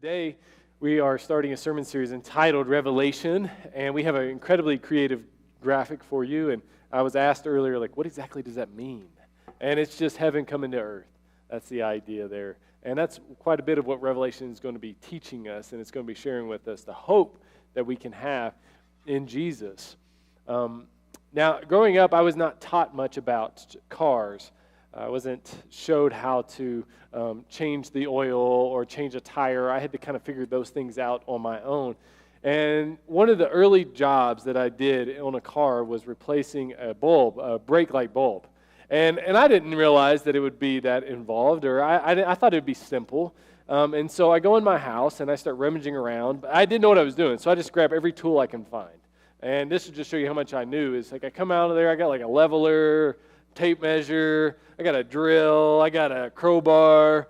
Today, we are starting a sermon series entitled Revelation, and we have an incredibly creative graphic for you. And I was asked earlier, what exactly does that mean? And it's just heaven coming to earth. That's the idea there. And that's quite a bit of what Revelation is going to be teaching us, and it's going to be sharing with us the hope that we can have in Jesus. Now, growing up, I was not taught much about cars. I wasn't showed how to change the oil or change a tire. I had to kind of figure those things out on my own. And one of the early jobs that I did on a car was replacing a bulb, a brake light bulb. And I didn't realize that it would be that involved, or I thought it would be simple. And so I go in my house and I start rummaging around. But I didn't know what I was doing, so I just grab every tool I can find. And this will just show you how much I knew. It's like I come out of there, I got like a leveler, tape measure, I got a drill, I got a crowbar,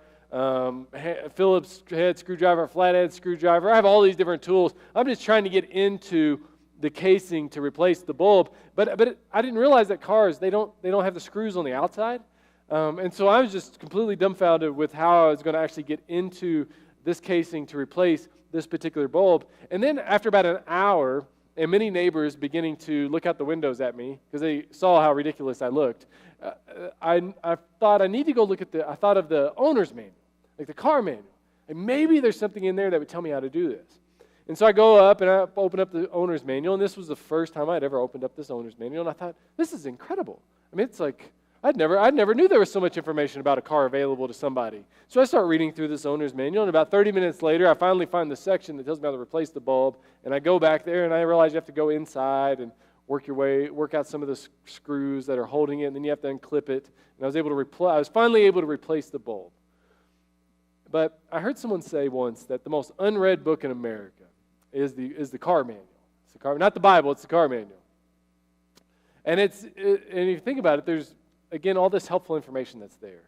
Phillips head screwdriver, flathead screwdriver. I have all these different tools. I'm just trying to get into the casing to replace the bulb. But I didn't realize that cars, they don't have the screws on the outside. And so I was just completely dumbfounded with how I was going to actually get into this casing to replace this particular bulb. And then after about an hour, and many neighbors beginning to look out the windows at me because they saw how ridiculous I looked, I thought I need to go look at I thought of the owner's manual, like the car manual. And maybe there's something in there that would tell me how to do this. And so I go up and I open up the owner's manual, and this was the first time I'd ever opened up this owner's manual, and I thought, this is incredible. I mean, it's like, I never knew there was so much information about a car available to somebody. So I start reading through this owner's manual, and about 30 minutes later, I finally find the section that tells me how to replace the bulb, and I go back there, and I realize you have to go inside and work out some of the screws that are holding it, and then you have to unclip it. And I was finally able to replace the bulb. But I heard someone say once that the most unread book in America is the car manual. It's the car, not the Bible, it's the car manual. And and if you think about it, there's again, all this helpful information that's there.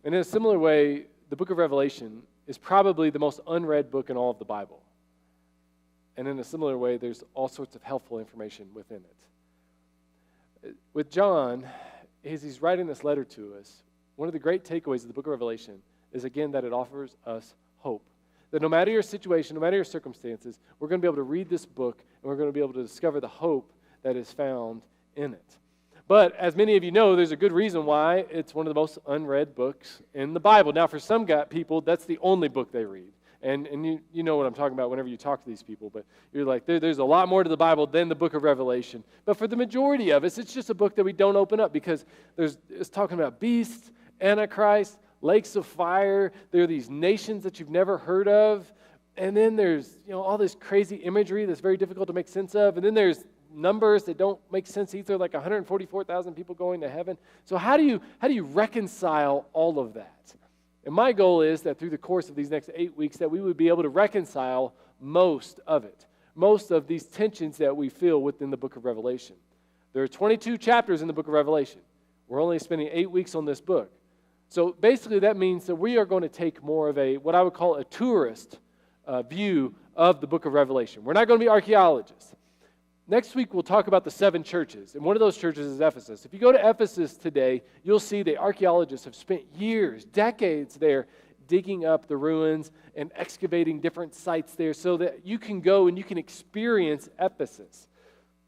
And in a similar way, the book of Revelation is probably the most unread book in all of the Bible. And in a similar way, there's all sorts of helpful information within it. With John, as he's writing this letter to us, one of the great takeaways of the book of Revelation is, again, that it offers us hope. That no matter your situation, no matter your circumstances, we're going to be able to read this book, and we're going to be able to discover the hope that is found in it. But as many of you know, there's a good reason why it's one of the most unread books in the Bible. Now, for some people, that's the only book they read. And you know what I'm talking about whenever you talk to these people. But you're like, there's a lot more to the Bible than the book of Revelation. But for the majority of us, it's just a book that we don't open up because it's talking about beasts, Antichrist, lakes of fire. There are these nations that you've never heard of. And then there's all this crazy imagery that's very difficult to make sense of. And then there's numbers that don't make sense either, like 144,000 people going to heaven. So how do you reconcile all of that? And my goal is that through the course of these next 8 weeks that we would be able to reconcile most of it, most of these tensions that we feel within the book of Revelation. There are 22 chapters in the book of Revelation. We're only spending 8 weeks on this book. So basically that means that we are going to take more of what I would call a tourist view of the book of Revelation. We're not going to be archaeologists. Next week, we'll talk about the 7 churches, and one of those churches is Ephesus. If you go to Ephesus today, you'll see the archaeologists have spent years, decades there, digging up the ruins and excavating different sites there so that you can go and you can experience Ephesus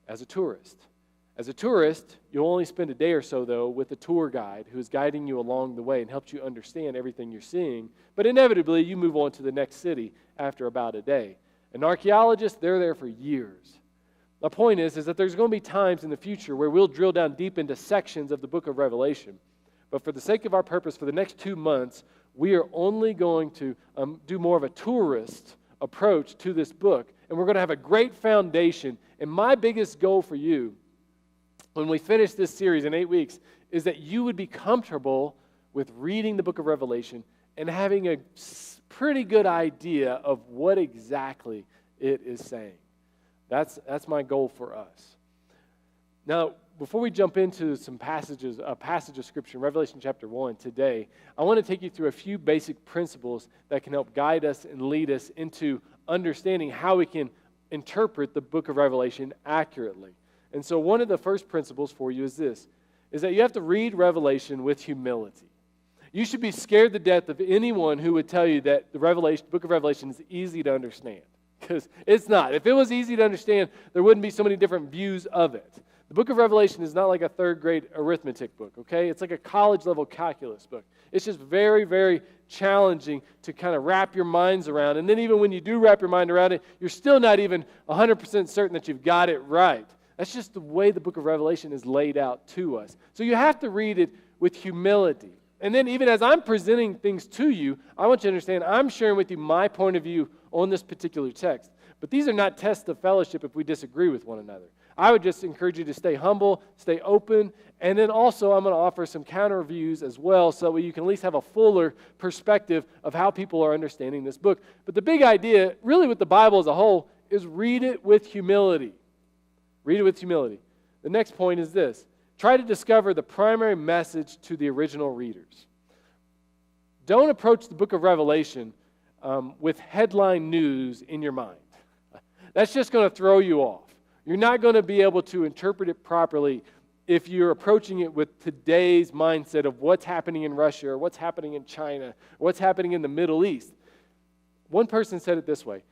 as a tourist. As a tourist, you'll only spend a day or so, though, with a tour guide who is guiding you along the way and helps you understand everything you're seeing. But inevitably, you move on to the next city after about a day. An archaeologist, they're there for years. My point is that there's going to be times in the future where we'll drill down deep into sections of the book of Revelation. But for the sake of our purpose, for the next 2 months, we are only going to do more of a tourist approach to this book. And we're going to have a great foundation. And my biggest goal for you, when we finish this series in 8 weeks, is that you would be comfortable with reading the book of Revelation and having a pretty good idea of what exactly it is saying. That's my goal for us. Now, before we jump into a passage of Scripture in Revelation chapter 1 today, I want to take you through a few basic principles that can help guide us and lead us into understanding how we can interpret the book of Revelation accurately. And so one of the first principles for you is this, is that you have to read Revelation with humility. You should be scared to death of anyone who would tell you that the book of Revelation is easy to understand, because it's not. If it was easy to understand, there wouldn't be so many different views of it. The book of Revelation is not like a third-grade arithmetic book, okay? It's like a college-level calculus book. It's just very, very challenging to kind of wrap your minds around. And then even when you do wrap your mind around it, you're still not even 100% certain that you've got it right. That's just the way the book of Revelation is laid out to us. So you have to read it with humility. And then even as I'm presenting things to you, I want you to understand I'm sharing with you my point of view on this particular text. But these are not tests of fellowship if we disagree with one another. I would just encourage you to stay humble, stay open, and then also I'm going to offer some counter views as well so that you can at least have a fuller perspective of how people are understanding this book. But the big idea, really with the Bible as a whole, is read it with humility. Read it with humility. The next point is this. Try to discover the primary message to the original readers. Don't approach the book of Revelation with headline news in your mind. That's just going to throw you off. You're not going to be able to interpret it properly if you're approaching it with today's mindset of what's happening in Russia or what's happening in China or what's happening in the Middle East. One person said it this way.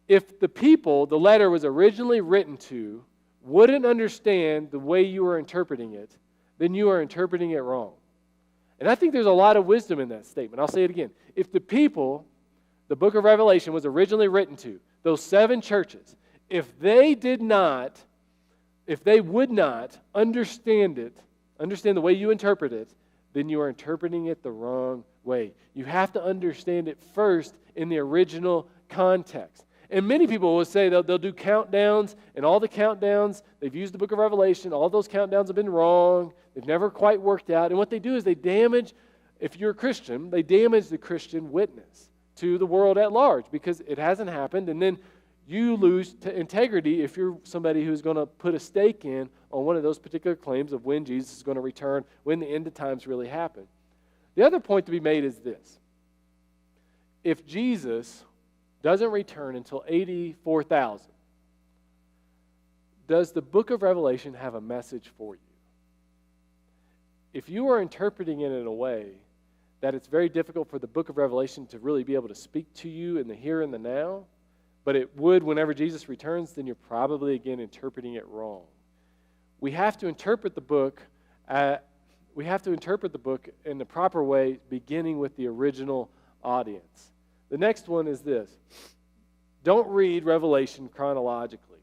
If the people the letter was originally written to wouldn't understand the way you are interpreting it, then you are interpreting it wrong. And I think there's a lot of wisdom in that statement. I'll say it again. If the people the book of Revelation was originally written to, those 7 churches, if they would not understand it, understand the way you interpret it, then you are interpreting it the wrong way. You have to understand it first in the original context. And many people will say they'll do countdowns, and all the countdowns, they've used the book of Revelation, all those countdowns have been wrong, they've never quite worked out. And what they do is they damage, if you're a Christian, they damage the Christian witness to the world at large because it hasn't happened, and then you lose integrity if you're somebody who's going to put a stake in on one of those particular claims of when Jesus is going to return, when the end of times really happen. The other point to be made is this. If Jesus doesn't return until 84,000, does the book of Revelation have a message for you? If you are interpreting it in a way that it's very difficult for the book of Revelation to really be able to speak to you in the here and the now, but it would whenever Jesus returns, then you're probably, again, interpreting it wrong. We have to interpret the book in the proper way, beginning with the original audience. The next one is this. Don't read Revelation chronologically.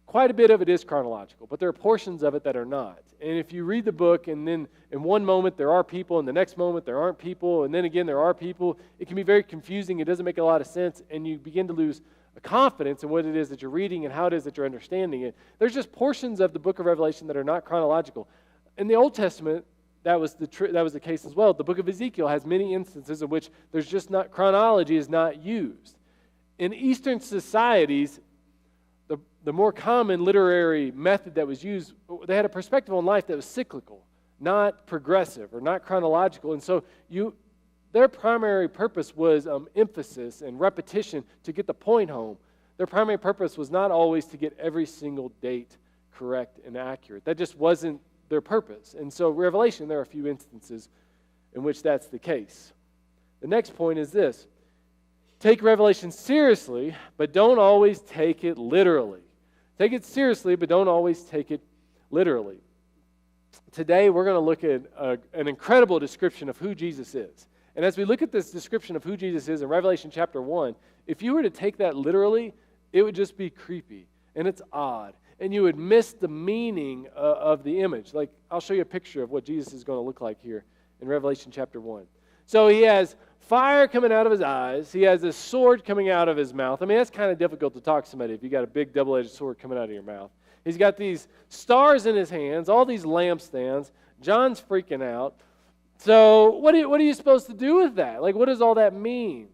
Quite a bit of it is chronological, but there are portions of it that are not. And if you read the book and then in one moment there are people, and the next moment there aren't people, and then again there are people, it can be very confusing. It doesn't make a lot of sense, and you begin to lose confidence in what it is that you're reading and how it is that you're understanding it. There's just portions of the book of Revelation that are not chronological. In the Old Testament, that was the case as well. The book of Ezekiel has many instances in which there's just not, chronology is not used. In Eastern societies, the more common literary method that was used, they had a perspective on life that was cyclical, not progressive or not chronological. And so their primary purpose was emphasis and repetition to get the point home. Their primary purpose was not always to get every single date correct and accurate. That just wasn't their purpose. And so Revelation, there are a few instances in which that's the case. The next point is this. Take Revelation seriously, but don't always take it literally. Take it seriously, but don't always take it literally. Today, we're going to look at an incredible description of who Jesus is. And as we look at this description of who Jesus is in Revelation chapter 1, if you were to take that literally, it would just be creepy, and it's odd, and you would miss the meaning of the image. Like, I'll show you a picture of what Jesus is going to look like here in Revelation chapter 1. So he has fire coming out of his eyes. He has a sword coming out of his mouth. I mean, that's kind of difficult to talk to somebody if you got a big double-edged sword coming out of your mouth. He's got these stars in his hands, all these lampstands. John's freaking out. So what are you supposed to do with that? Like, what does all that mean?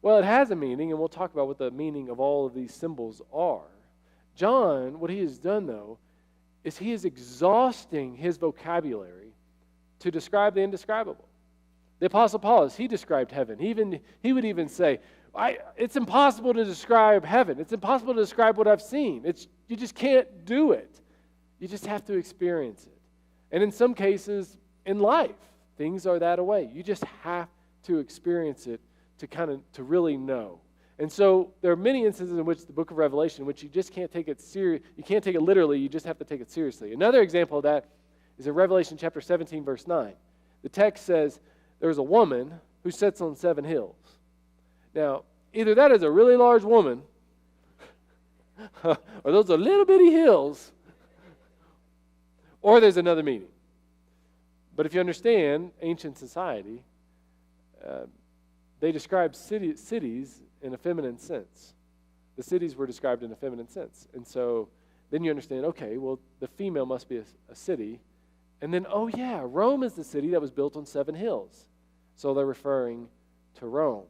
Well, it has a meaning, and we'll talk about what the meaning of all of these symbols are. John, what he has done, though, is he is exhausting his vocabulary to describe the indescribable. The Apostle Paul, as he described heaven, he would even say, it's impossible to describe heaven. It's impossible to describe what I've seen. You just can't do it. You just have to experience it. And in some cases, in life, things are that way. You just have to experience it to really know. And so there are many instances in which the book of Revelation, in which you just can't take it serious. You can't take it literally. You just have to take it seriously. Another example of that is in Revelation chapter 17, verse 9. The text says, there's a woman who sits on 7 hills. Now, either that is a really large woman, or those are little bitty hills, or there's another meaning. But if you understand ancient society, they described cities in a feminine sense. The cities were described in a feminine sense. And so then you understand, okay, well, the female must be a city. And then, oh yeah, Rome is the city that was built on 7 hills. So they're referring to Rome.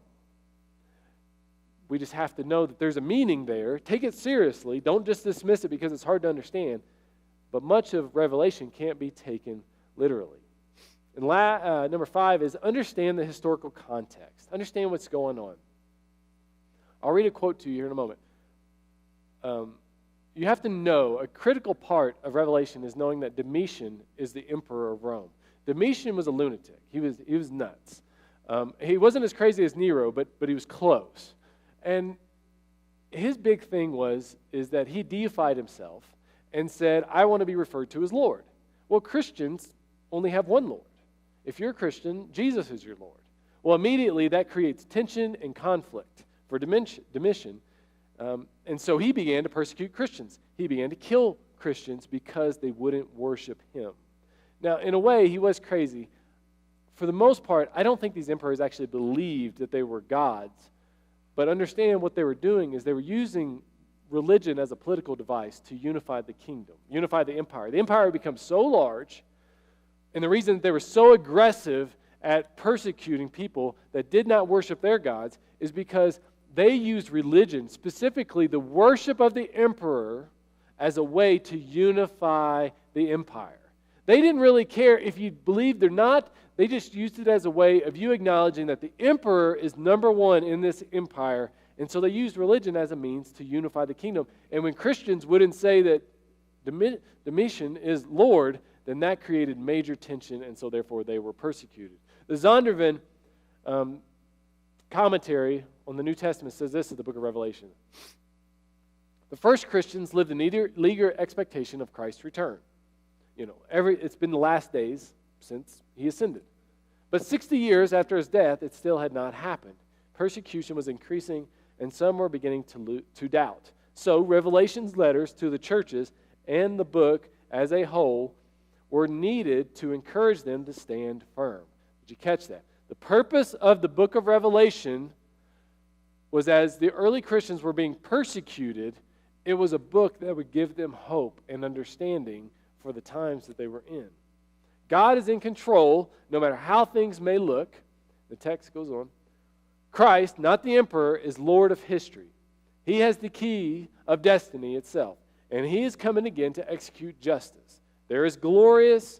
We just have to know that there's a meaning there. Take it seriously. Don't just dismiss it because it's hard to understand. But much of Revelation can't be taken literally. And number 5 is understand the historical context. Understand what's going on. I'll read a quote to you here in a moment. You have to know, a critical part of Revelation is knowing that Domitian is the emperor of Rome. Domitian was a lunatic. He was nuts. He wasn't as crazy as Nero, but he was close. And his big thing is that he deified himself and said, I want to be referred to as Lord. Well, Christians only have one Lord. If you're a Christian, Jesus is your Lord. Well, immediately that creates tension and conflict for Domitian. And so he began to persecute Christians. He began to kill Christians because they wouldn't worship him. Now, in a way, he was crazy. For the most part, I don't think these emperors actually believed that they were gods. But understand what they were doing is they were using religion as a political device to unify the kingdom, unify the empire. The empire had become so large, and the reason that they were so aggressive at persecuting people that did not worship their gods is because they used religion, specifically the worship of the emperor, as a way to unify the empire. They didn't really care if you believed or not. They just used it as a way of you acknowledging that the emperor is number one in this empire. And so they used religion as a means to unify the kingdom. And when Christians wouldn't say that Domitian is Lord, then that created major tension, and so therefore they were persecuted. The Zondervan commentary on the New Testament says this in the book of Revelation. The first Christians lived in eager expectation of Christ's return. It's been the last days since he ascended. But 60 years after his death, it still had not happened. Persecution was increasing, and some were beginning to doubt. So Revelation's letters to the churches and the book as a whole were needed to encourage them to stand firm. Did you catch that? The purpose of the book of Revelation was, as the early Christians were being persecuted, it was a book that would give them hope and understanding for the times that they were in. God is in control, no matter how things may look. The text goes on. Christ, not the emperor, is Lord of history. He has the key of destiny itself, and he is coming again to execute justice. There is glorious,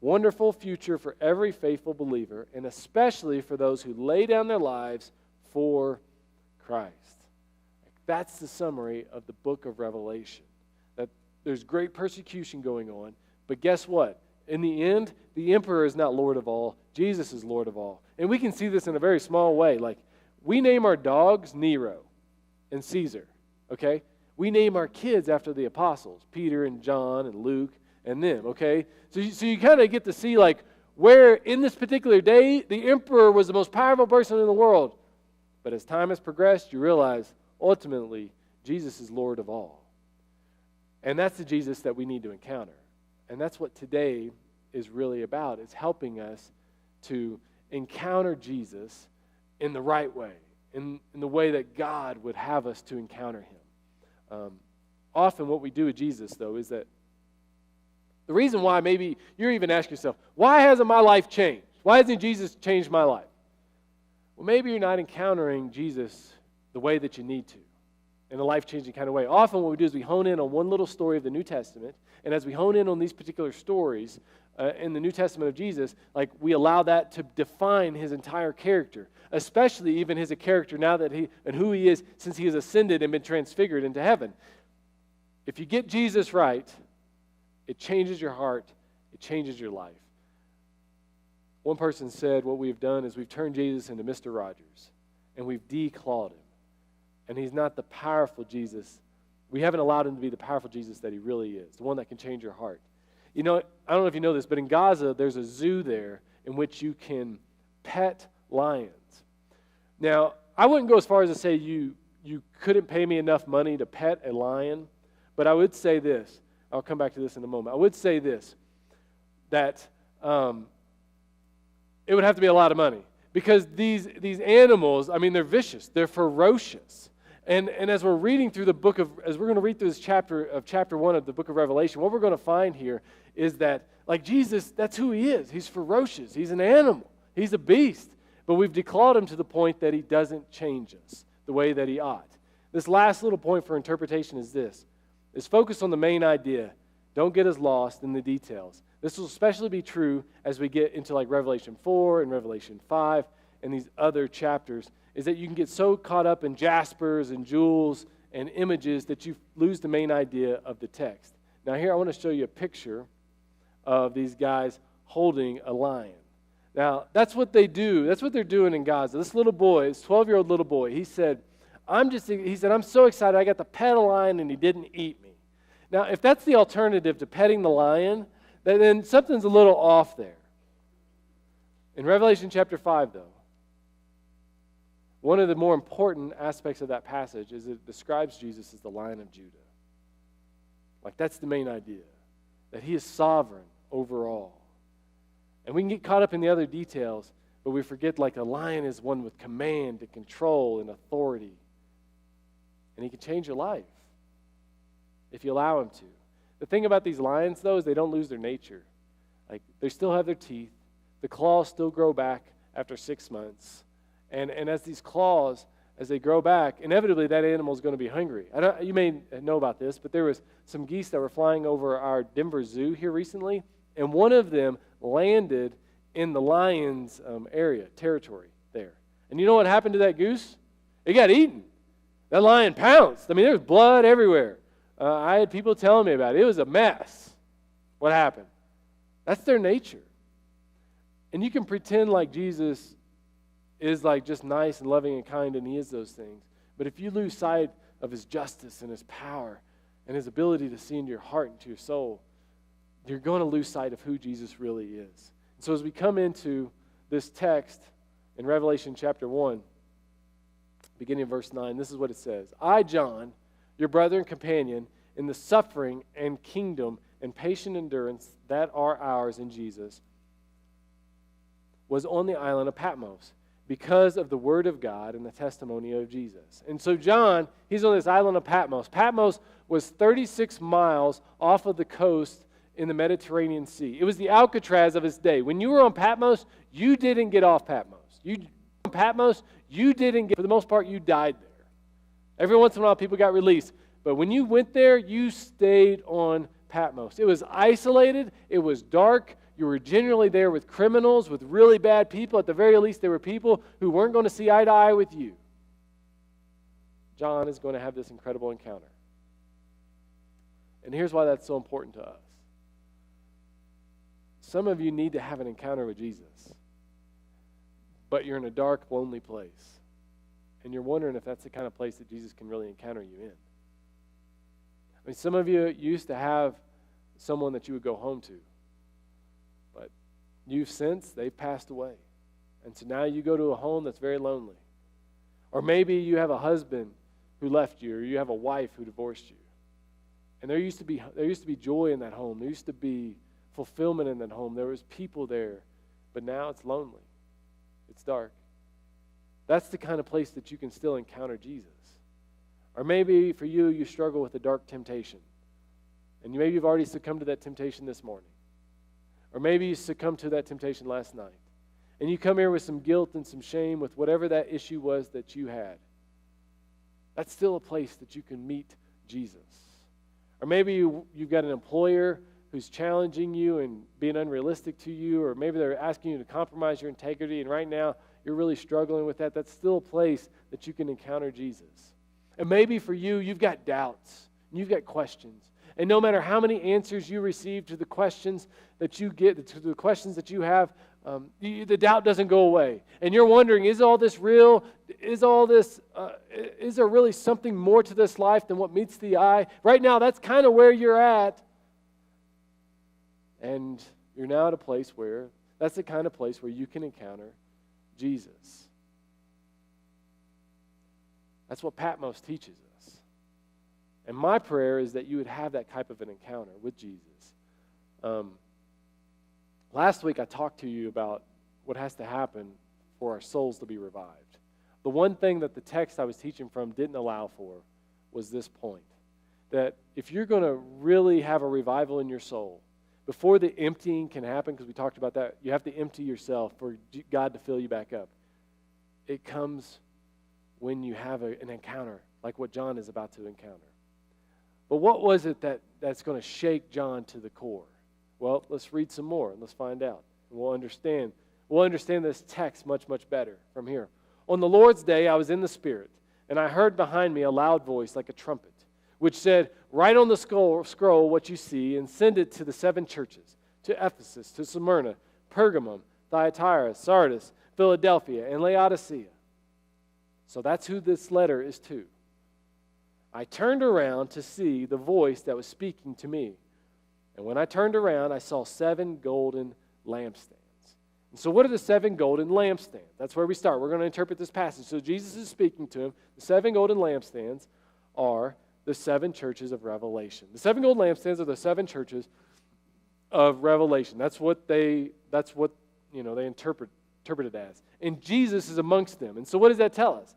wonderful future for every faithful believer, and especially for those who lay down their lives for Christ. That's the summary of the book of Revelation. That there's great persecution going on, but guess what? In the end, the emperor is not Lord of all. Jesus is Lord of all. And we can see this in a very small way. Like, we name our dogs Nero and Caesar, okay? We name our kids after the apostles, Peter and John and Luke and them, okay? So you kind of get to see, like, where in this particular day, the emperor was the most powerful person in the world. But as time has progressed, you realize, ultimately, Jesus is Lord of all. And that's the Jesus that we need to encounter. And that's what today is really about. It's helping us to encounter Jesus in the right way, in the way that God would have us to encounter him. Often what we do with Jesus, though, is that the reason why maybe you're even asking yourself, why hasn't my life changed? Why hasn't Jesus changed my life? Well, maybe you're not encountering Jesus the way that you need to, in a life-changing kind of way. Often what we do is we hone in on one little story of the New Testament, and as we hone in on these particular stories in the New Testament of Jesus, like, we allow that to define his entire character, especially even his character now that and who he is since he has ascended and been transfigured into heaven. If you get Jesus right, it changes your heart, it changes your life. one person said what we've done is we've turned Jesus into Mr. Rogers, and we've declawed him. And he's not the powerful Jesus. We haven't allowed him to be the powerful Jesus that he really is, the one that can change your heart. You know, I don't know if you know this, but in Gaza, there's a zoo there in which you can pet lions. Now, I wouldn't go as far as to say you couldn't pay me enough money to pet a lion, but I would say this. I'll come back to this in a moment. I would say this, that it would have to be a lot of money, because these animals, I mean, they're vicious. They're ferocious. And as we're reading through as we're going to read through this chapter 1 of the book of Revelation, what we're going to find here is that, like Jesus, that's who he is. He's ferocious. He's an animal. He's a beast. But we've declawed him to the point that he doesn't change us the way that he ought. This last little point for interpretation is this. Is focus on the main idea. Don't get us lost in the details. This will especially be true as we get into like Revelation 4 and Revelation 5 and these other chapters, is that you can get so caught up in jaspers and jewels and images that you lose the main idea of the text. Now here I want to show you a picture of these guys holding a lion. Now that's what they do. That's what they're doing in Gaza. This little boy, this 12-year-old little boy, he said, I'm so excited I got to pet a lion and he didn't eat me. Now if that's the alternative to petting the lion, then something's a little off there. In Revelation chapter 5, though, one of the more important aspects of that passage is it describes Jesus as the Lion of Judah. Like, that's the main idea, that he is sovereign over all. And we can get caught up in the other details, but we forget, like, a lion is one with command and control and authority. And he can change your life if you allow him to. The thing about these lions, though, is they don't lose their nature. Like, they still have their teeth. The claws still grow back after 6 months. And as these claws, as they grow back, inevitably that animal is going to be hungry. You may know about this, but there was some geese that were flying over our Denver Zoo here recently, and one of them landed in the lion's territory there. And you know what happened to that goose? It got eaten. That lion pounced. I mean, there was blood everywhere. I had people telling me about it. It was a mess. What happened? That's their nature. And you can pretend like Jesus is like just nice and loving and kind, and he is those things. But if you lose sight of his justice and his power and his ability to see into your heart and to your soul, you're going to lose sight of who Jesus really is. And so as we come into this text in Revelation chapter 1, beginning of verse 9, this is what it says. I, John, your brother and companion in the suffering and kingdom and patient endurance that are ours in Jesus, was on the island of Patmos because of the word of God and the testimony of Jesus. And so John, he's on this island of Patmos. Patmos was 36 miles off of the coast in the Mediterranean Sea. It was the Alcatraz of its day. When you were on Patmos, you didn't get off Patmos. For the most part, you died there. Every once in a while, people got released. But when you went there, you stayed on Patmos. It was isolated. It was dark. You were generally there with criminals, with really bad people. At the very least, there were people who weren't going to see eye to eye with you. John is going to have this incredible encounter. And here's why that's so important to us. Some of you need to have an encounter with Jesus, but you're in a dark, lonely place. And you're wondering if that's the kind of place that Jesus can really encounter you in. I mean, some of you used to have someone that you would go home to. But you've since, they've passed away. And so now you go to a home that's very lonely. Or maybe you have a husband who left you, or you have a wife who divorced you. And there used to be joy in that home. There used to be fulfillment in that home. There was people there. But now it's lonely. It's dark. That's the kind of place that you can still encounter Jesus. Or maybe for you, you struggle with a dark temptation. And maybe you've already succumbed to that temptation this morning. Or maybe you succumbed to that temptation last night. And you come here with some guilt and some shame with whatever that issue was that you had. That's still a place that you can meet Jesus. Or maybe you've got an employer who's challenging you and being unrealistic to you, or maybe they're asking you to compromise your integrity, and right now you're really struggling with that. That's still a place that you can encounter Jesus. And maybe for you, you've got doubts, and you've got questions, And no matter how many answers you receive to the questions that you get, to the questions that you have, the doubt doesn't go away. And you're wondering, is all this real? Is there really something more to this life than what meets the eye? Right now, that's kind of where you're at. And you're now at a place where, that's the kind of place where you can encounter Jesus. That's what Patmos teaches us. And my prayer is that you would have that type of an encounter with Jesus. Last week I talked to you about what has to happen for our souls to be revived. The one thing that the text I was teaching from didn't allow for was this point. That if you're going to really have a revival in your soul, before the emptying can happen, because we talked about that, you have to empty yourself for God to fill you back up. It comes when you have an encounter like what John is about to encounter. But what was it that's going to shake John to the core? Well, let's read some more and let's find out. And we'll understand this text much, much better from here. On the Lord's day, I was in the Spirit, and I heard behind me a loud voice like a trumpet, which said, "Write on the scroll what you see and send it to the 7 churches, to Ephesus, to Smyrna, Pergamum, Thyatira, Sardis, Philadelphia, and Laodicea." So that's who this letter is to. I turned around to see the voice that was speaking to me. And when I turned around, I saw 7 golden lampstands. And so what are the 7 golden lampstands? That's where we start. We're going to interpret this passage. So Jesus is speaking to him. The 7 golden lampstands are the 7 churches of Revelation. The 7 golden lampstands are the 7 churches of Revelation. That's what they interpret it as. And Jesus is amongst them. And so what does that tell us?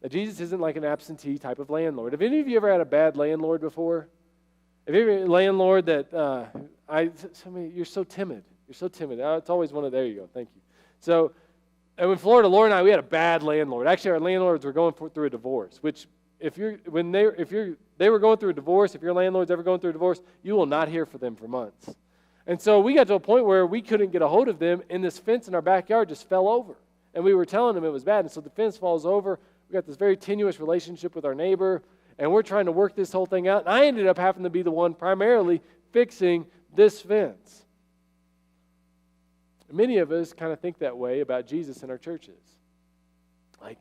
That Jesus isn't like an absentee type of landlord. Have any of you ever had a bad landlord before? Have you ever had a landlord that, you're so timid. You're so timid. It's always one of, there you go, thank you. So, and in Florida, Laura and I, we had a bad landlord. Actually, our landlords were going through a divorce, which they were going through a divorce, if your landlord's ever going through a divorce, you will not hear from them for months. And so we got to a point where we couldn't get a hold of them, and this fence in our backyard just fell over. And we were telling them it was bad, and so the fence falls over. We got this very tenuous relationship with our neighbor, and we're trying to work this whole thing out. And I ended up having to be the one primarily fixing this fence. Many of us kind of think that way about Jesus in our churches. Like,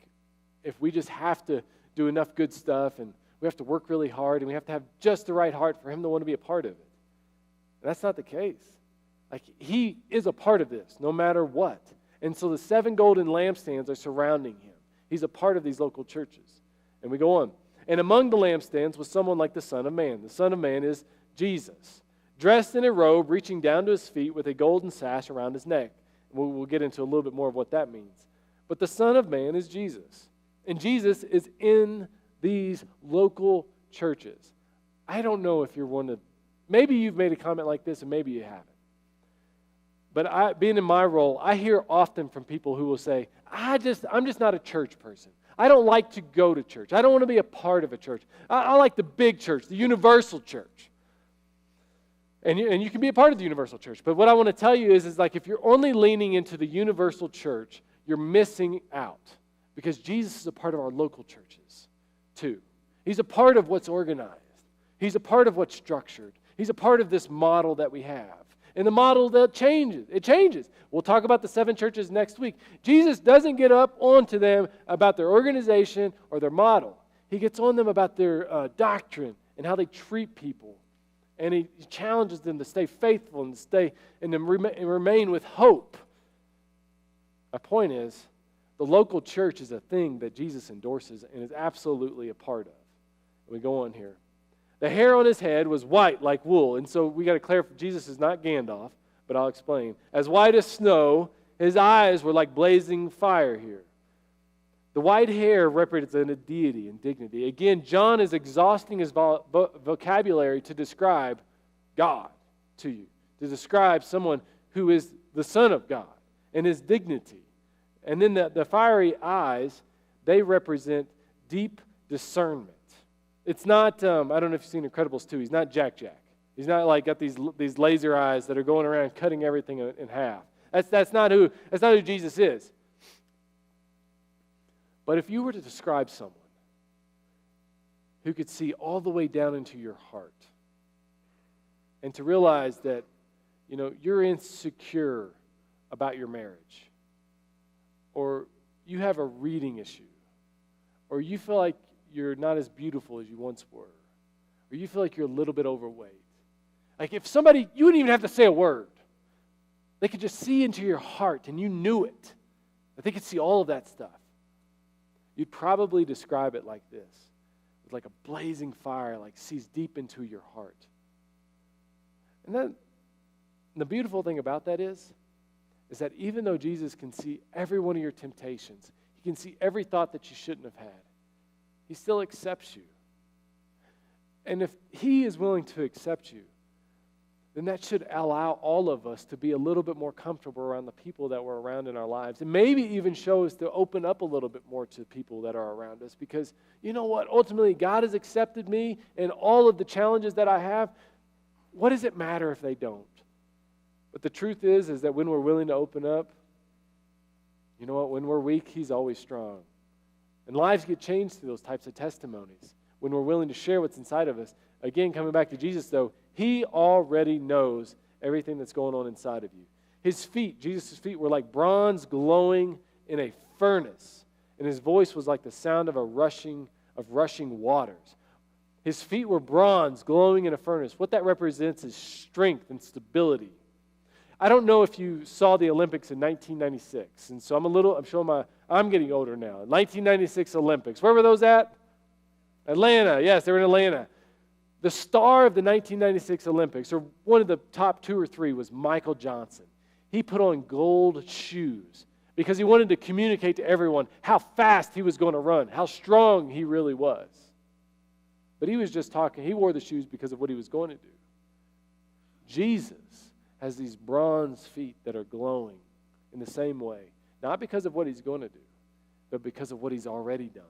if we just have to do enough good stuff, and we have to work really hard, and we have to have just the right heart for him to want to be a part of it. And that's not the case. Like, he is a part of this, no matter what. And so the 7 golden lampstands are surrounding him. He's a part of these local churches. And we go on. And among the lampstands was someone like the Son of Man. The Son of Man is Jesus, dressed in a robe reaching down to his feet with a golden sash around his neck. We'll get into a little bit more of what that means. But the Son of Man is Jesus. And Jesus is in these local churches. I don't know if you're one of, maybe you've made a comment like this and maybe you haven't. But being in my role, I hear often from people who will say, I'm just not a church person. I don't like to go to church. I don't want to be a part of a church. I like the big church, the universal church. And you can be a part of the universal church. But what I want to tell you is like if you're only leaning into the universal church, you're missing out. Because Jesus is a part of our local churches, too. He's a part of what's organized. He's a part of what's structured. He's a part of this model that we have. And the model that changes. It changes. We'll talk about the 7 churches next week. Jesus doesn't get up onto them about their organization or their model. He gets on them about their doctrine and how they treat people. And he challenges them to stay faithful and to remain with hope. My point is, the local church is a thing that Jesus endorses and is absolutely a part of. We go on here. The hair on his head was white like wool. And so we got to clarify, Jesus is not Gandalf, but I'll explain. As white as snow, his eyes were like blazing fire here. The white hair represented deity and dignity. Again, John is exhausting his vocabulary to describe God to you, to describe someone who is the Son of God and his dignity. And then the fiery eyes, they represent deep discernment. It's not, I don't know if you've seen Incredibles 2, he's not Jack. He's not like got these laser eyes that are going around cutting everything in half. That's not who Jesus is. But if you were to describe someone who could see all the way down into your heart, and to realize that, you're insecure about your marriage, or you have a reading issue, or you feel like you're not as beautiful as you once were, or you feel like you're a little bit overweight. Like if somebody, you wouldn't even have to say a word. They could just see into your heart and you knew it. That they could see all of that stuff. You'd probably describe it like this. It's like a blazing fire, like sees deep into your heart. And then the beautiful thing about that is that even though Jesus can see every one of your temptations, he can see every thought that you shouldn't have had, he still accepts you. And if he is willing to accept you, then that should allow all of us to be a little bit more comfortable around the people that we're around in our lives. And maybe even show us to open up a little bit more to people that are around us. Because you know what? Ultimately, God has accepted me and all of the challenges that I have. What does it matter if they don't? But the truth is that when we're willing to open up, you know what? When we're weak, he's always strong. And lives get changed through those types of testimonies. When we're willing to share what's inside of us. Again, coming back to Jesus, though, he already knows everything that's going on inside of you. His feet, Jesus' feet, were like bronze glowing in a furnace, and his voice was like the sound of rushing waters. His feet were bronze glowing in a furnace. What that represents is strength and stability. I don't know if you saw the Olympics in 1996, and so I'm getting older now. 1996 Olympics. Where were those at? Atlanta. Yes, they were in Atlanta. The star of the 1996 Olympics, or one of the top 2 or 3, was Michael Johnson. He put on gold shoes because he wanted to communicate to everyone how fast he was going to run, how strong he really was. But he was just talking. He wore the shoes because of what he was going to do. Jesus has these bronze feet that are glowing in the same way, not because of what he's going to do, but because of what he's already done,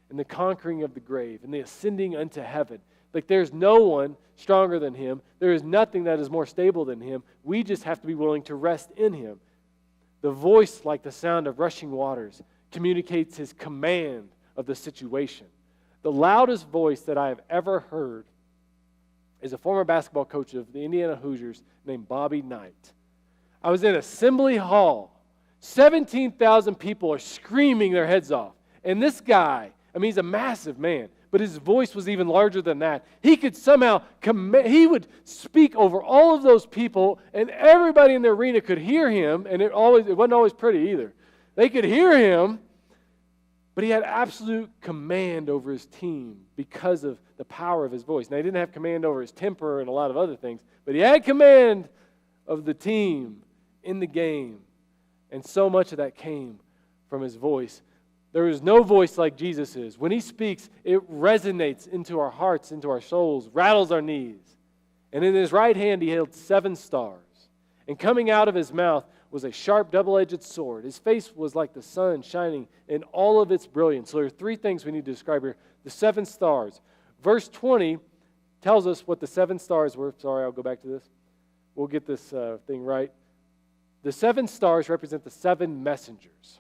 and the conquering of the grave, and the ascending unto heaven. Like there's no one stronger than him. There is nothing that is more stable than him. We just have to be willing to rest in him. The voice, like the sound of rushing waters, communicates his command of the situation. The loudest voice that I have ever heard is a former basketball coach of the Indiana Hoosiers named Bobby Knight. I was in Assembly Hall. 17,000 people are screaming their heads off. And this guy, he's a massive man, but his voice was even larger than that. He could somehow he would speak over all of those people, and everybody in the arena could hear him, and it wasn't always pretty either. They could hear him, but he had absolute command over his team because of the power of his voice. Now, he didn't have command over his temper and a lot of other things, but he had command of the team in the game, and so much of that came from his voice. There is no voice like Jesus is. When he speaks, it resonates into our hearts, into our souls, rattles our knees. And in his right hand he held 7 stars. And coming out of his mouth was a sharp double-edged sword. His face was like the sun shining in all of its brilliance. So there are 3 things we need to describe here. The 7 stars. Verse 20 tells us what the 7 stars were. Sorry, I'll go back to this. We'll get this thing right. The 7 stars represent the 7 messengers.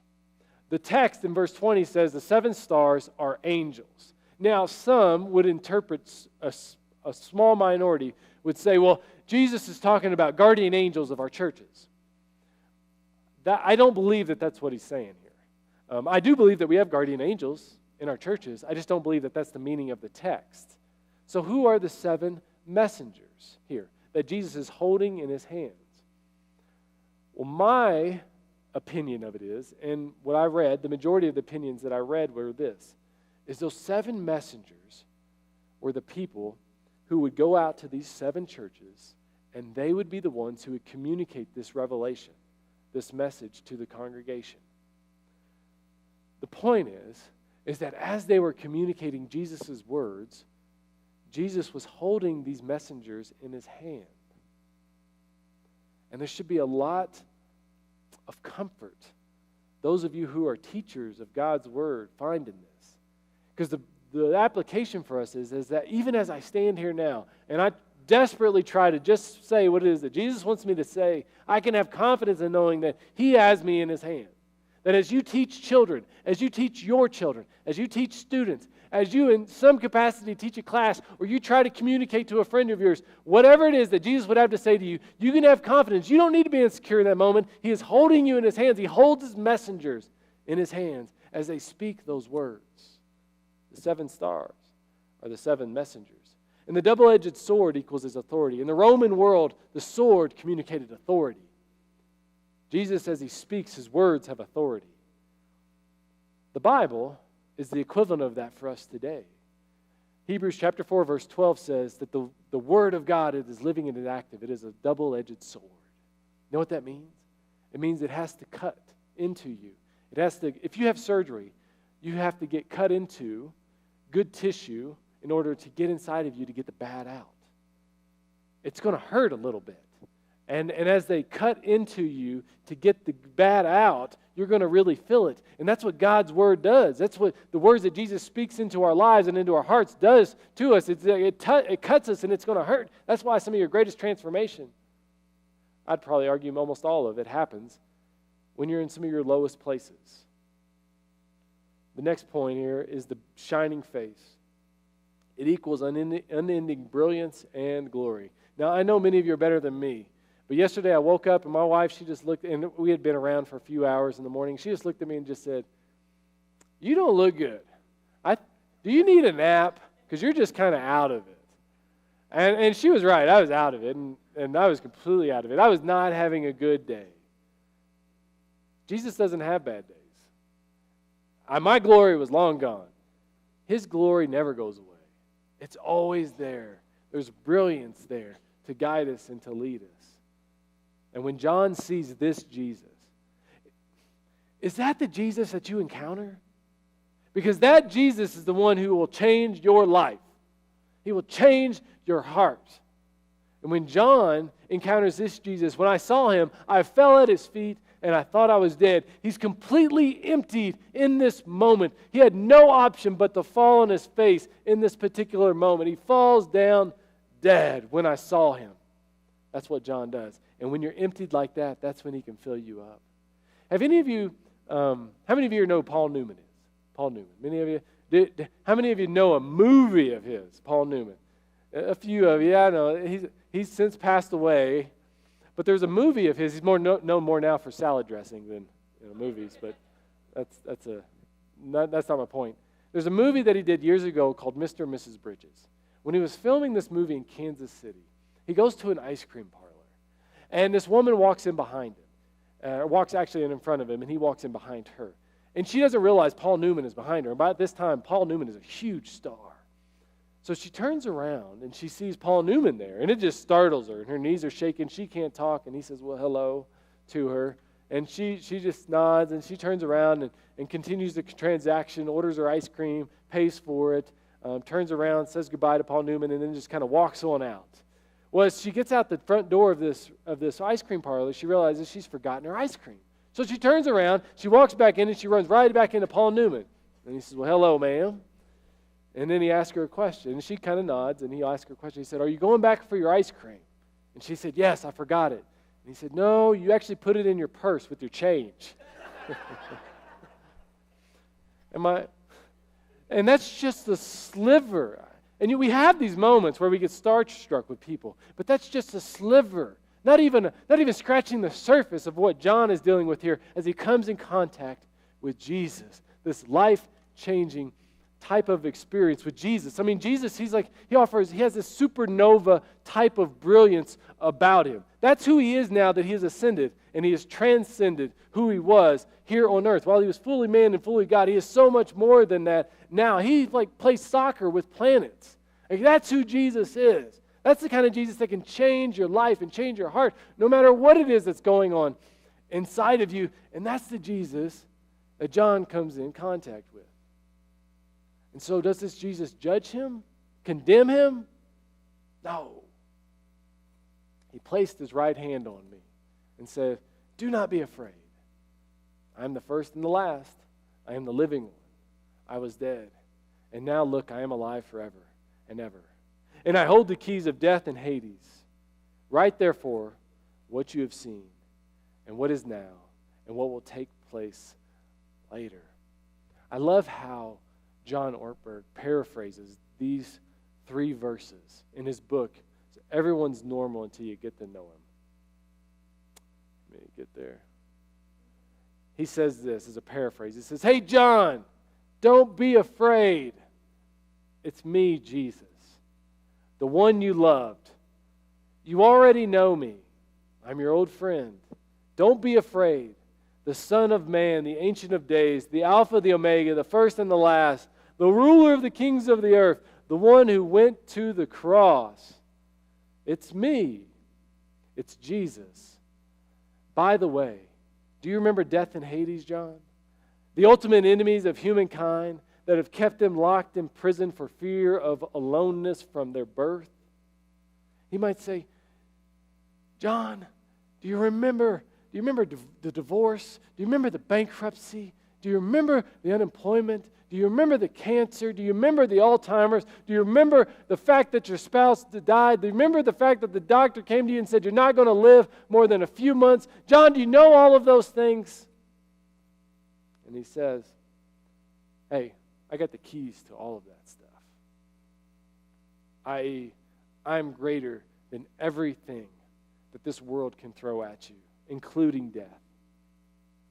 The text in verse 20 says the 7 stars are angels. Now, some would interpret, a small minority would say, well, Jesus is talking about guardian angels of our churches. I don't believe that that's what he's saying here. I do believe that we have guardian angels in our churches. I just don't believe that that's the meaning of the text. So who are the 7 messengers here that Jesus is holding in his hands? Well, my opinion of it is, and what I read, the majority of the opinions that I read were this, is those 7 messengers were the people who would go out to these 7 churches, and they would be the ones who would communicate this revelation, this message to the congregation. The point is that as they were communicating Jesus' words, Jesus was holding these messengers in his hand. And there should be a lot of comfort, those of you who are teachers of God's word find in this. Because the application for us is that even as I stand here now, and I desperately try to just say what it is that Jesus wants me to say, I can have confidence in knowing that he has me in his hand. that as you teach children, as you teach your children, as you teach students, as you in some capacity teach a class, or you try to communicate to a friend of yours, whatever it is that Jesus would have to say to you, you can have confidence. You don't need to be insecure in that moment. He is holding you in His hands. He holds His messengers in His hands as they speak those words. The 7 stars are the 7 messengers. And the double-edged sword equals His authority. In the Roman world, the sword communicated authority. Jesus, as He speaks, His words have authority. The Bible is the equivalent of that for us today. Hebrews chapter 4, verse 12 says that the Word of God is living and active. It is a double-edged sword. You know what that means? It means it has to cut into you. It has to, if you have surgery, you have to get cut into good tissue in order to get inside of you to get the bad out. It's going to hurt a little bit. And as they cut into you to get the bad out, you're going to really feel it. And that's what God's Word does. That's what the words that Jesus speaks into our lives and into our hearts does to us. It cuts us and it's going to hurt. That's why some of your greatest transformation, I'd probably argue almost all of it, happens when you're in some of your lowest places. The next point here is the shining face. It equals unending brilliance and glory. Now, I know many of you are better than me. But yesterday I woke up and my wife, she just looked, and we had been around for a few hours in the morning. She just looked at me and just said, "You don't look good. Do you need a nap? Because you're just kind of out of it." And she was right. I was out of it, and I was completely out of it. I was not having a good day. Jesus doesn't have bad days. My glory was long gone. His glory never goes away. It's always there. There's brilliance there to guide us and to lead us. And when John sees this Jesus, is that the Jesus that you encounter? Because that Jesus is the one who will change your life. He will change your heart. And when John encounters this Jesus, when I saw Him, I fell at His feet and I thought I was dead. He's completely emptied in this moment. He had no option but to fall on His face in this particular moment. He falls down dead when I saw Him. That's what John does. And when you're emptied like that, that's when He can fill you up. Have any of you, how many of you know who Paul Newman is? Paul Newman. Many of you? How many of you know a movie of his, Paul Newman? A few of you. I know. He's since passed away. But there's a movie of his. He's known more now for salad dressing than movies. But that's not my point. There's a movie that he did years ago called Mr. and Mrs. Bridges. When he was filming this movie in Kansas City, he goes to an ice cream parlor. And this woman walks in behind him. Walks actually in front of him, and he walks in behind her. And she doesn't realize Paul Newman is behind her. And by this time, Paul Newman is a huge star. So she turns around, and she sees Paul Newman there. And it just startles her. And her knees are shaking. She can't talk. And he says, "Well, hello," to her. And she just nods, and she turns around and continues the transaction, orders her ice cream, pays for it, turns around, says goodbye to Paul Newman, and then just kind of walks on out. Well, as she gets out the front door of this ice cream parlor, she realizes she's forgotten her ice cream. So she turns around, she walks back in, and she runs right back into Paul Newman. And he says, "Well, hello, ma'am." And then he asks her a question, and she kind of nods, and he asks her a question. He said, "Are you going back for your ice cream?" And she said, "Yes, I forgot it." And he said, "No, you actually put it in your purse with your change." And that's just a sliver. And we have these moments where we get starstruck with people, but that's just a sliver. Not even scratching the surface of what John is dealing with here as he comes in contact with Jesus, this life-changing type of experience with Jesus. I mean, Jesus, he has this supernova type of brilliance about him. That's who he is now that he has ascended, and he has transcended who he was here on earth. While he was fully man and fully God, he is so much more than that now. He plays soccer with planets. That's who Jesus is. That's the kind of Jesus that can change your life and change your heart, no matter what it is that's going on inside of you. And that's the Jesus that John comes in contact with. And so does this Jesus judge him? Condemn him? No. He placed his right hand on me and said, "Do not be afraid. I am the first and the last. I am the living one. I was dead. And now look, I am alive forever and ever. And I hold the keys of death and Hades. Write therefore what you have seen and what is now and what will take place later. I love how John Ortberg paraphrases these 3 verses in his book, Everyone's Normal Until You Get to Know Him. Let me get there. He says this as a paraphrase. He says, "Hey, John, don't be afraid. It's me, Jesus, the one you loved. You already know me. I'm your old friend. Don't be afraid. The Son of Man, the Ancient of Days, the Alpha, the Omega, the first and the last, the ruler of the kings of the earth, the one who went to the cross. It's me. It's Jesus. By the way, do you remember death and Hades, John? The ultimate enemies of humankind that have kept them locked in prison for fear of aloneness from their birth? He might say, John, do you remember the divorce? Do you remember the bankruptcy? Do you remember the unemployment? Do you remember the cancer? Do you remember the Alzheimer's? Do you remember the fact that your spouse died? Do you remember the fact that the doctor came to you and said you're not going to live more than a few months? John, do you know all of those things? And he says, hey, I got the keys to all of that stuff. i.e., I'm greater than everything that this world can throw at you, including death.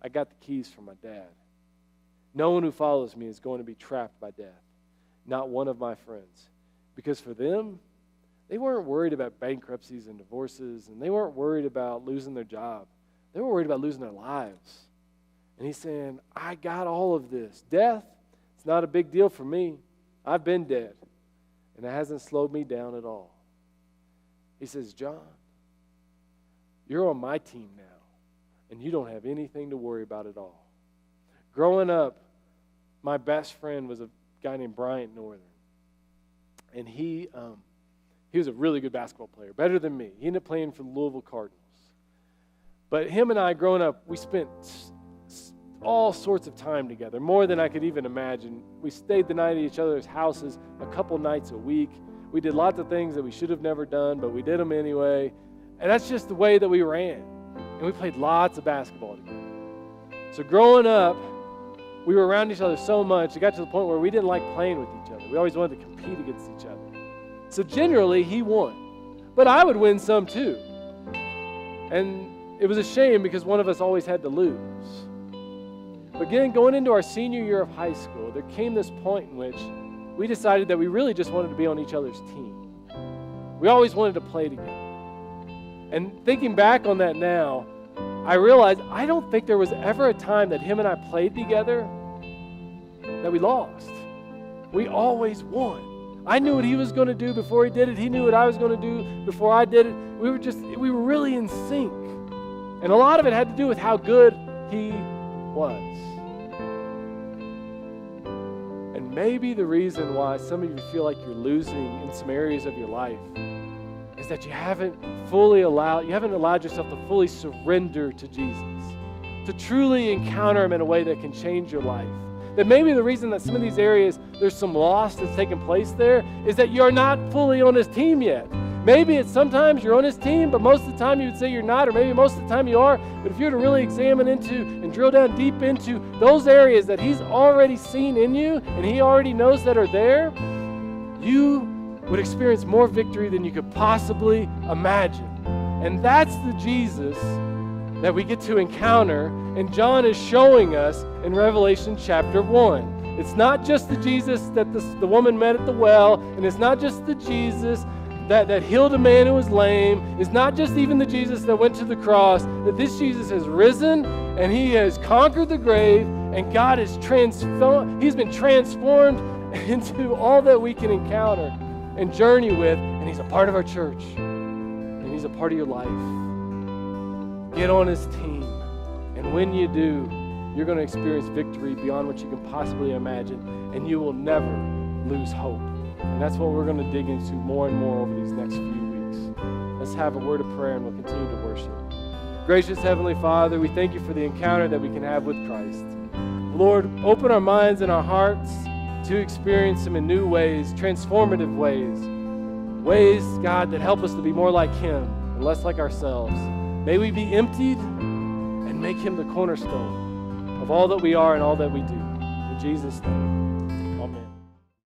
I got the keys from my dad. No one who follows me is going to be trapped by death. Not one of my friends. Because for them, they weren't worried about bankruptcies and divorces, and they weren't worried about losing their job. They were worried about losing their lives. And he's saying, I got all of this. Death, it's not a big deal for me. I've been dead, and it hasn't slowed me down at all. He says, John, you're on my team now, and you don't have anything to worry about at all. Growing up, my best friend was a guy named Bryant Northern, and he was a really good basketball player, better than me. He ended up playing for the Louisville Cardinals. But him and I, growing up, we spent all sorts of time together, more than I could even imagine. We stayed the night at each other's houses a couple nights a week. We did lots of things that we should have never done, but we did them anyway. And that's just the way that we ran. And we played lots of basketball together. So growing up, we were around each other so much, it got to the point where we didn't like playing with each other. We always wanted to compete against each other. So generally, he won. But I would win some too. And it was a shame because one of us always had to lose. But again, going into our senior year of high school, there came this point in which we decided that we really just wanted to be on each other's team. We always wanted to play together. And thinking back on that now, I realized I don't think there was ever a time that him and I played together that we lost. We always won. I knew what he was going to do before he did it. He knew what I was going to do before I did it. We were really in sync. And a lot of it had to do with how good he was. And maybe the reason why some of you feel like you're losing in some areas of your life is that you haven't allowed yourself to fully surrender to Jesus, to truly encounter him in a way that can change your life. That maybe the reason that some of these areas there's some loss that's taking place there is that you're not fully on his team yet. Maybe it's sometimes you're on his team, but most of the time you would say you're not, or maybe most of the time you are. But if you were to really examine into and drill down deep into those areas that he's already seen in you and he already knows that are there, you would experience more victory than you could possibly imagine. And that's the Jesus that we get to encounter, and John is showing us in Revelation chapter 1. It's not just the Jesus that the woman met at the well, and it's not just the Jesus that healed a man who was lame. It's not just even the Jesus that went to the cross, that this Jesus has risen, and he has conquered the grave, and God has he's been transformed into all that we can encounter and journey with, and he's a part of our church, and he's a part of your life. Get on his team, and when you do, you're going to experience victory beyond what you can possibly imagine, and you will never lose hope. And that's what we're going to dig into more and more over these next few weeks. Let's have a word of prayer, and we'll continue to worship. Gracious Heavenly Father, we thank you for the encounter that we can have with Christ. Lord, open our minds and our hearts to experience him in new ways, transformative ways, God, that help us to be more like him and less like ourselves. May we be emptied and make him the cornerstone of all that we are and all that we do. In Jesus' name.